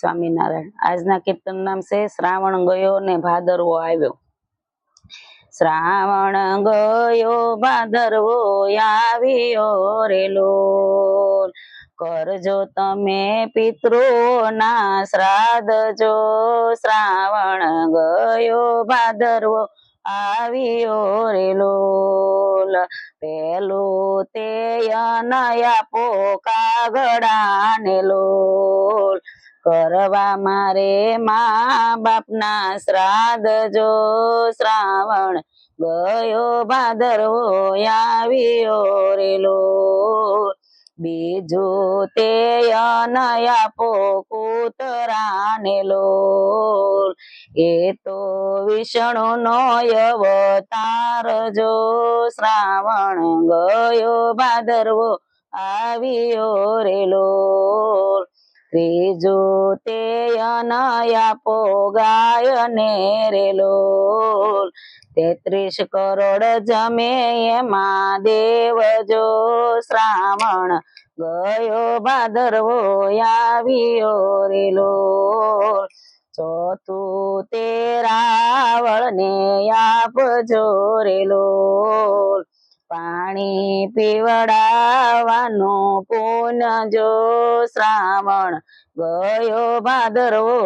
સ્વામિનારાયણ। આજના કીર્તન નામ છે શ્રાવણ ગયો ને ભાદરવો આવ્યો। શ્રાવણ ગયો ભાદરવો આવ્યો રે લોલ, કરજો તમે પિતૃઓના શ્રાદ્ધ જો। શ્રાવણ ગયો ભાદરવો આવ્યો રે લોલ, પેલું તે આપો કાગડા ને લોલ, કરવા મારે મા બાપના શ્રાદ્ધ જો। શ્રાવણ ગયો ભાદરવો આવ્યો રે લોલ, બીજું તે આપો કૂતરા ને લોલ, એ તો વિષ્ણુ નો અવતાર જો। શ્રાવણ ગયો ભાદરવો આવ્યો રે લોલ, ત્રીજું તે આપો ગાય ને રે લોલ, 33 કરોડ જમે એમાં દેવ જો। શ્રાવણ ગયો ભાદરવો આવ્યો રે લોલ, ચોથું તે રાવળ ને આપજો રે લોલ, પાણી પીવડાવવાનું પુણ્ય જો। શ્રાવણ ગયો ભાદરવો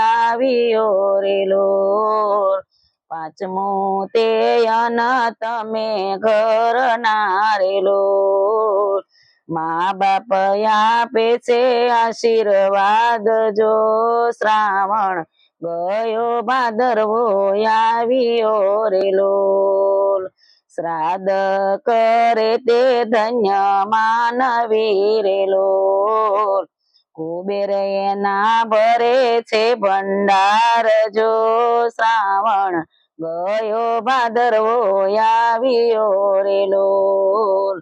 આવ્યો રે લોલ, પાંચમું તે તમે ઘરના રે લોલ, મા બાપ આપે છે આશીર્વાદ જો। શ્રાવણ ગયો ભાદરવો આવ્યો રે લોલ, શ્રાદ્ધ કરે તે ધન્ય માનવી રે લોલ, કુબેર એના ભરે છે ભંડાર જો। શ્રાવણ ગયો ભાદરવો આવ્યો રે લોલ,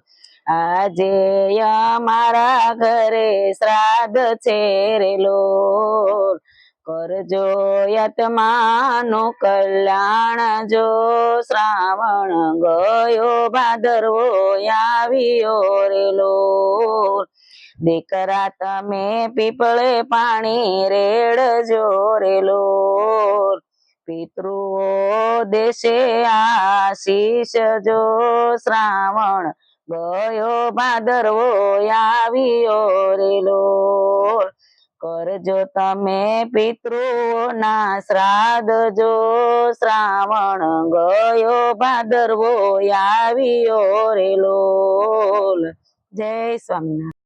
આજે અમારા ઘરે શ્રાદ્ધ છે રે લોલ, કરજો આત્માનું કલ્યાણ જો। શ્રાવણ ગયો ભાદરવો આવ્યો રે લોલ, દીકરા તમે પીપળે પાણી રેડજો રે લોલ, પિતૃઓ દેશે આશીષ જો। શ્રાવણ ગયો ભાદરવો આવ્યો રે લોલ, કરજો તમે પિતૃઓના શ્રાદ્ધ જો। શ્રાવણ ગયો ભાદરવો આવ્યો રે લોલ। જય સ્વામિનારાયણ।